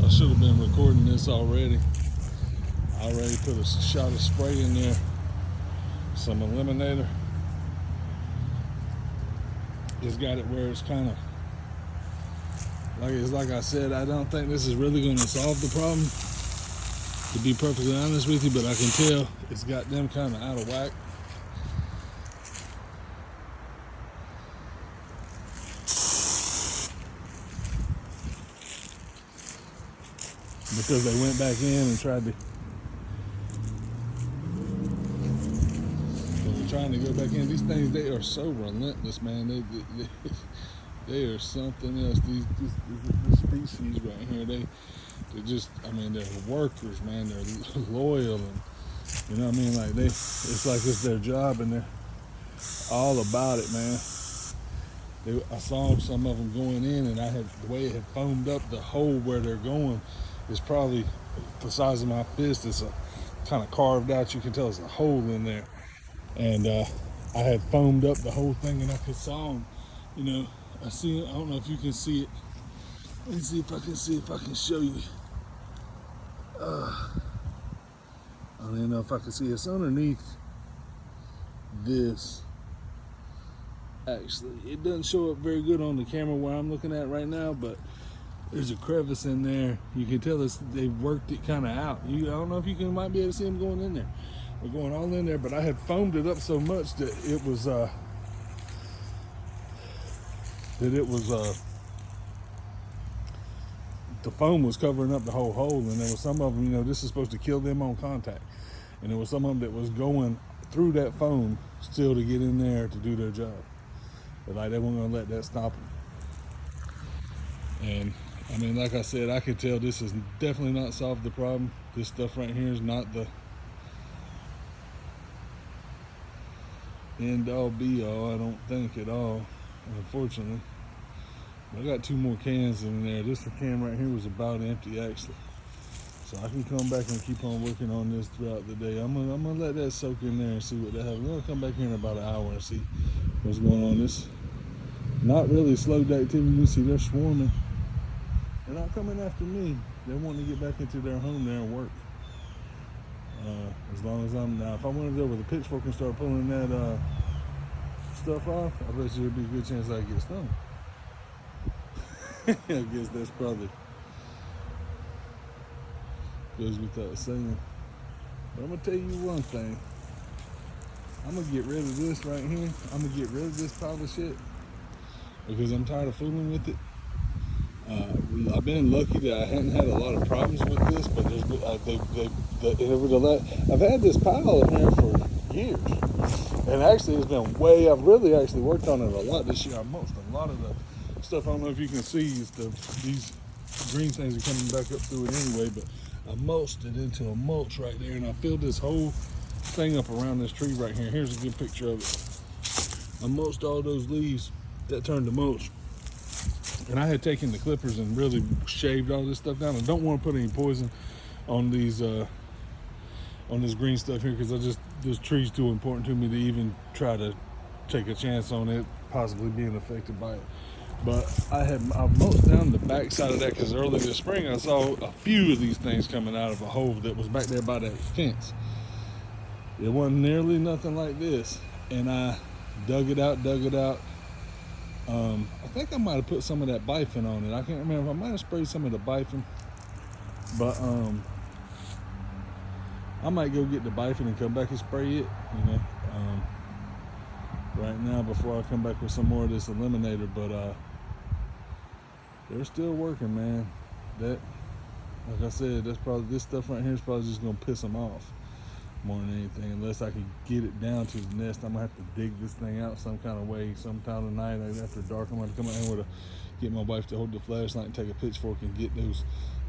I should have been recording this already. I already put a shot of spray in there, some eliminator. It's got it where it's kind of like I said, I don't think this is really going to solve the problem, to be perfectly honest with you, but I can tell it's got them kind of out of whack. Because they went back in and tried to, trying to go back in. These things, they are so relentless, man. They are something else. This species right here, they just, I mean, they're workers, man. They're loyal, and you know what I mean. Like it's like it's their job, and they're all about it, man. I saw some of them going in, and the way it had foamed up, the hole where they're going is probably the size of my fist. It's kind of carved out. You can tell there's a hole in there. And I had foamed up the whole thing, and I could saw them. You know, I don't know if you can see it. Let me see if I can show you. I don't even know if I can see it. It's underneath this. Actually, it doesn't show up very good on the camera where I'm looking at right now, but there's a crevice in there. You can tell they've worked it kind of out. I don't know if you might be able to see them going in there. We're going all in there, but I had foamed it up so much that it was the foam was covering up the whole hole, and there was some of them, you know, this is supposed to kill them on contact, and there was some of them that was going through that foam still to get in there to do their job, but like they weren't gonna let that stop them. And I mean, like I said, I could tell this has definitely not solved the problem. This stuff right here is not the end all be all, I don't think, at all, unfortunately. I got 2 more cans in there. This can right here was about empty, actually, so I can come back and keep on working on this throughout the day. I'm gonna let that soak in there and see what that happens. I'm gonna come back here in about an hour and see what's going on. This not really slowed activity. You can see they're swarming. They're not coming after me. They're wanting to get back into their home there and work. As long as if I went over there with a pitchfork and start pulling that stuff off, I bet you there'd be a good chance I get stung. I guess that's probably goes without saying. But I'm gonna tell you one thing. I'm gonna get rid of this right here. I'm gonna get rid of this pile of shit because I'm tired of fooling with it. I've been lucky that I hadn't had a lot of problems with this, but I've had this pile in here for years, and actually it's been I've really actually worked on it a lot this year. I mulched a lot of the stuff. I don't know if you can see these green things are coming back up through it anyway, but I mulched it into a mulch right there, and I filled this whole thing up around this tree right here. Here's a good picture of it. I mulched all those leaves that turned to mulch. And I had taken the clippers and really shaved all this stuff down. I don't want to put any poison on these, on this green stuff here, because this tree's too important to me to even try to take a chance on it possibly being affected by it. But I mulched down the back side of that because early this spring I saw a few of these things coming out of a hole that was back there by that fence. It wasn't nearly nothing like this, and I dug it out. I think I might have put some of that bifin on it. I can't remember. I might have sprayed some of the bifin, but I might go get the bifin and come back and spray it, you know, right now before I come back with some more of this eliminator. But they're still working, man. Like I said, this stuff right here is probably just gonna piss them off more than anything, unless I can get it down to the nest. I'm gonna have to dig this thing out some kind of way, sometime tonight after dark. I'm gonna come out here get my wife to hold the flashlight and take a pitchfork and get those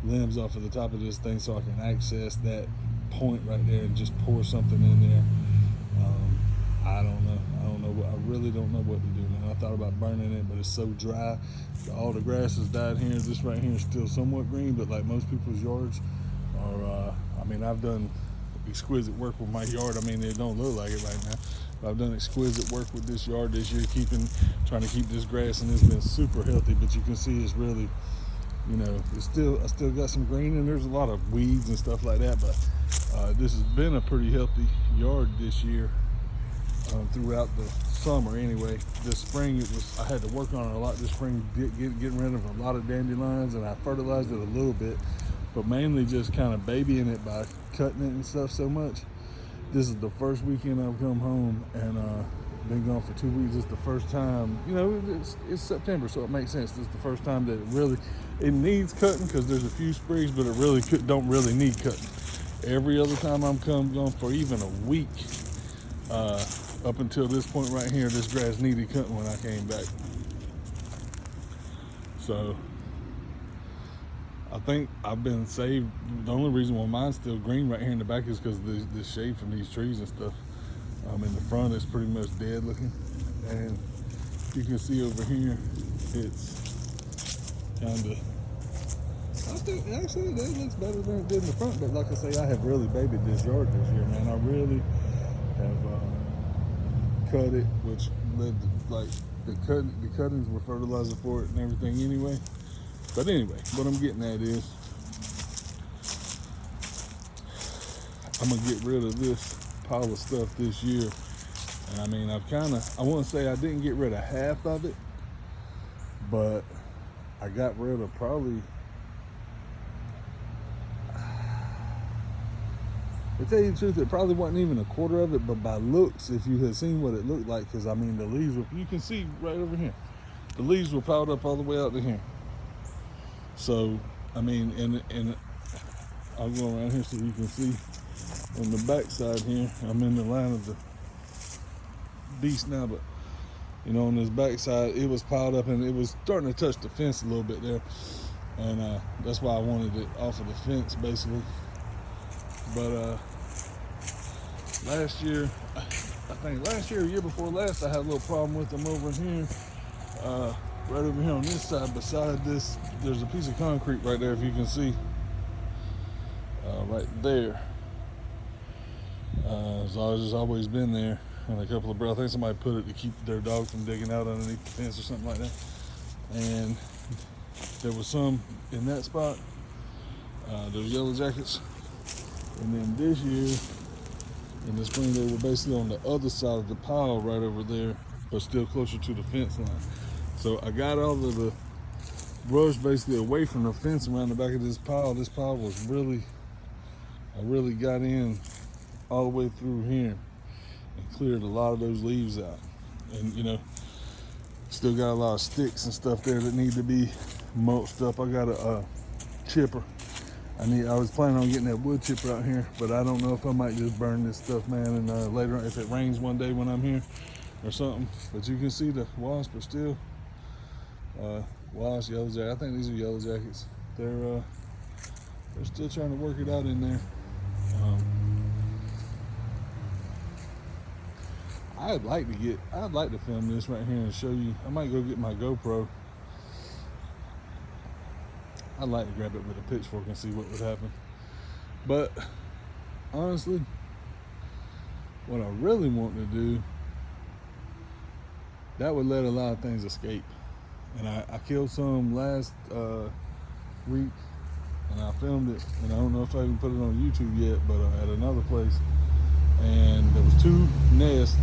limbs off of the top of this thing so I can access that point right there and just pour something in there. I don't know. I really don't know what to do now. I thought about burning it, but it's so dry. All the grass has died here. This right here is still somewhat green, but like most people's yards are, I mean, I've done exquisite work with my yard. I mean, it don't look like it right now, but I've done exquisite work with this yard this year, trying to keep this grass, and it's been super healthy. But you can see it's really you know, I still got some green, and there's a lot of weeds and stuff like that. But this has been a pretty healthy yard this year, throughout the summer anyway. This spring I had to work on it a lot this spring, getting rid of a lot of dandelions, and I fertilized it a little bit, but mainly just kind of babying it by cutting it and stuff so much. This is the first weekend I've come home, and been gone for 2 weeks. It's the first time, you know, it's September, so it makes sense. This is the first time that it needs cutting, because there's a few sprigs, but it don't really need cutting. Every other time I'm gone for even a week, up until this point right here, this grass needed cutting when I came back. So I think I've been saved. The only reason why mine's still green right here in the back is because of the shade from these trees and stuff. In the front, it's pretty much dead looking, and you can see over here, it's kind of. I think actually that looks better than it did in the front. But like I say, I have really babied this yard this year, man. I really have cut it, which led to, like, the cuttings were fertilizer for it and everything anyway. But anyway, what I'm getting at is I'm gonna get rid of this pile of stuff this year. And I mean, I won't say I didn't get rid of half of it, but I got rid of probably, to tell you the truth, it probably wasn't even a quarter of it, but by looks, if you had seen what it looked like, because I mean, the leaves you can see right over here, the leaves were piled up all the way out to here. So, I mean, and I'll go around here so you can see on the back side here, I'm in the line of the beast now, but you know, on this back side, it was piled up and it was starting to touch the fence a little bit there. And that's why I wanted it off of the fence, basically. But last year, or year before last, I had a little problem with them over here. Right over here on this side, beside this, there's a piece of concrete right there, if you can see. Right there. It's always been there. And a couple of, I think somebody put it to keep their dog from digging out underneath the fence or something like that. And there was some in that spot. Those yellow jackets. And then this year, in the spring, they were basically on the other side of the pile right over there, but still closer to the fence line. So I got all of the brush basically away from the fence around the back of this pile. This pile was I really got in all the way through here and cleared a lot of those leaves out. And you know, still got a lot of sticks and stuff there that need to be mulched up. I got a chipper. I was planning on getting that wood chipper out here, but I don't know if I might just burn this stuff, man, and later on, if it rains one day when I'm here or something. But you can see the wasps are still wasps, yellow jacket. I think these are yellow jackets. They're still trying to work it out in there. I'd like to film this right here and show you. I might go get my GoPro. I'd like to grab it with a pitchfork and see what would happen. But honestly, what I really want to do, that would let a lot of things escape. And I killed some last week, and I filmed it, and I don't know if I even put it on YouTube yet, but at another place. And there was 2 nests.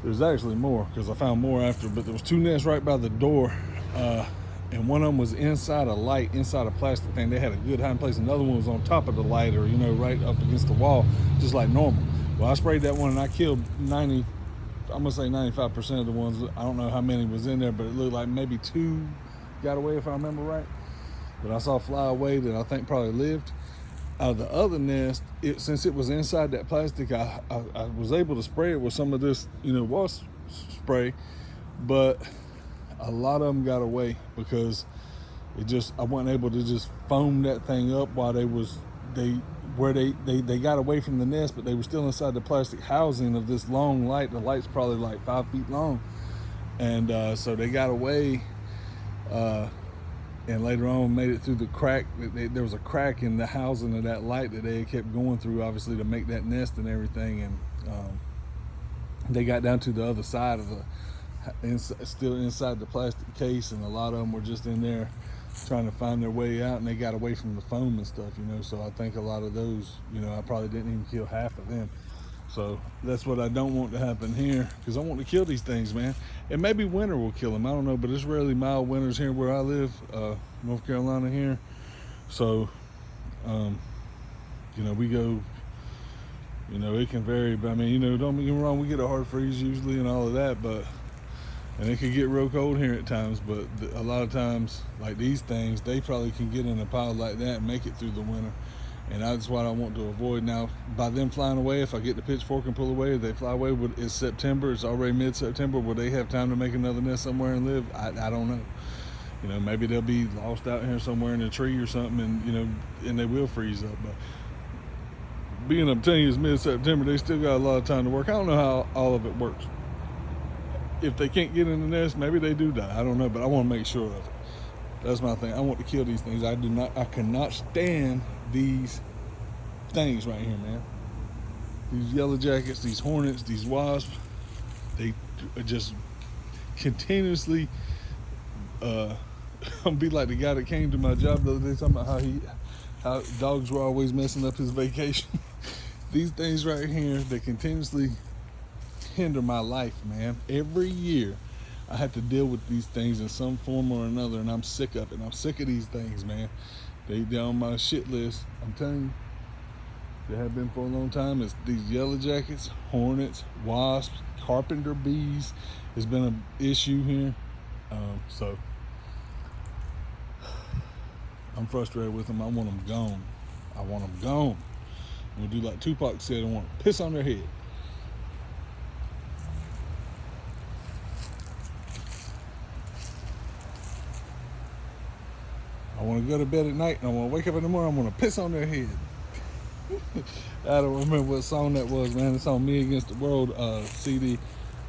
There's actually more, because I found more after, but there was 2 nests right by the door. And one of them was inside a light, inside a plastic thing. They had a good hiding place. Another one was on top of the light, or, you know, right up against the wall, just like normal. Well, I sprayed that one and I killed 90, I'm gonna say 95% of the ones. I don't know how many was in there, but it looked like maybe 2 got away, if I remember right. But I saw fly away that I think probably lived. Out of the other nest, since it was inside that plastic, I was able to spray it with some of this, you know, wasp spray, but a lot of them got away because I wasn't able to just foam that thing up while they got away from the nest, but they were still inside the plastic housing of this long light. The light's probably like 5 feet long. And so they got away, and later on made it through the crack. There was a crack in the housing of that light that they kept going through, obviously, to make that nest and everything. And they got down to the other side of still inside the plastic case, and a lot of them were just in there trying to find their way out, and they got away from the foam and stuff, you know. So I think a lot of those, you know, I probably didn't even kill half of them. So that's what I don't want to happen here, because I want to kill these things, man. And maybe winter will kill them, I don't know, but it's rarely mild winters here where I live, North Carolina here. So, you know, we go, you know, it can vary, but I mean, you know, don't get me wrong, we get a hard freeze usually and all of that, but, and it can get real cold here at times, but a lot of times, like these things, they probably can get in a pile like that and make it through the winter. And that's what I want to avoid. Now, by them flying away, if I get the pitchfork and pull away, if they fly away, it's September, it's already mid-September, will they have time to make another nest somewhere and live? I don't know. You know, maybe they'll be lost out here somewhere in a tree or something, and, you know, and they will freeze up. But being I'm telling you, it's mid-September, they still got a lot of time to work. I don't know how all of it works. If they can't get in the nest, maybe they do die. I don't know, but I want to make sure of it. That's my thing. I want to kill these things. I cannot stand these things right here, man. These yellow jackets, these hornets, these wasps, they just continuously, I'm be like the guy that came to my job the other day talking about how dogs were always messing up his vacation. These things right here, they continuously hinder my life, man. Every year I have to deal with these things in some form or another, and I'm sick of it. I'm sick of these things, man. They're on my shit list. I'm telling you, they have been for a long time. It's these yellow jackets, hornets, wasps, carpenter bees has been an issue here. So I'm frustrated with them. I want them gone. I want them gone. I'm gonna do like Tupac said, I want to piss on their head. I want to go to bed at night, and I want to wake up in the morning, I want to piss on their head. I don't remember what song that was, man. It's on Me Against the World CD.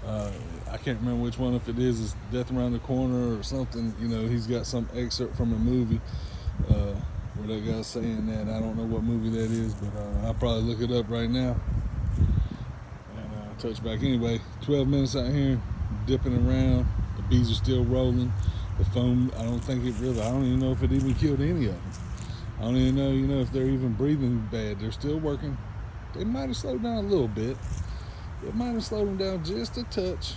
I can't remember which one. If it is, it's Death Around the Corner or something. You know, he's got some excerpt from a movie where that guy's saying that. I don't know what movie that is, but I'll probably look it up right now. And touch back anyway. 12 minutes out here, dipping around. The bees are still rolling. The foam, I don't even know if it even killed any of them. I don't even know, you know, if they're even breathing bad. They're still working. They might have slowed down a little bit. It might have slowed them down just a touch.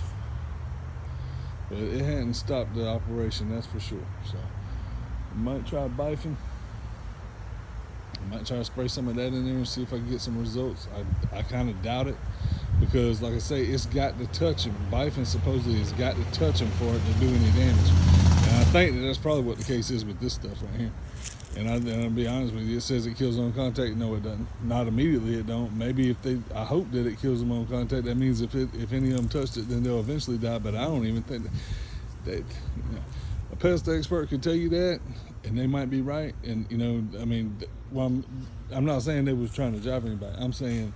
But it hadn't stopped the operation, that's for sure. So I might try bifing. I might try to spray some of that in there and see if I can get some results. I kind of doubt it, because like I say, it's got to touch him. Bifing supposedly has got to touch him for it to do any damage. And I think that's probably what the case is with this stuff right here. And I'll be honest with you, it says it kills on contact. No, it doesn't. Not immediately, it don't. Maybe I hope that it kills them on contact. That means if any of them touched it, then they'll eventually die. But I don't even think that you know, a pest expert could tell you that, and they might be right. And, you know, I mean, well, I'm not saying they was trying to drive anybody. I'm saying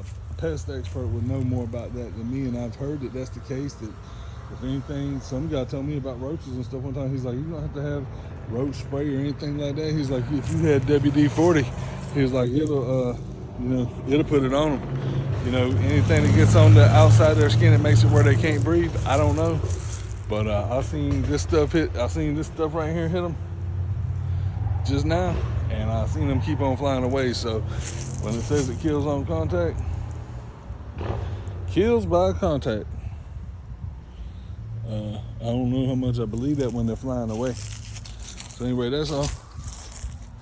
a pest expert would know more about that than me, and I've heard that that's the case. That if anything, some guy told me about roaches and stuff one time. He's like, you don't have to have roach spray or anything like that. He's like, if you had WD-40, he was like, it'll put it on them. You know, anything that gets on the outside of their skin, it makes it where they can't breathe. I don't know, but I seen this stuff right here hit them just now, and I seen them keep on flying away. So when it says it kills on contact, kills by contact. I don't know how much I believe that when they're flying away. So anyway, that's all.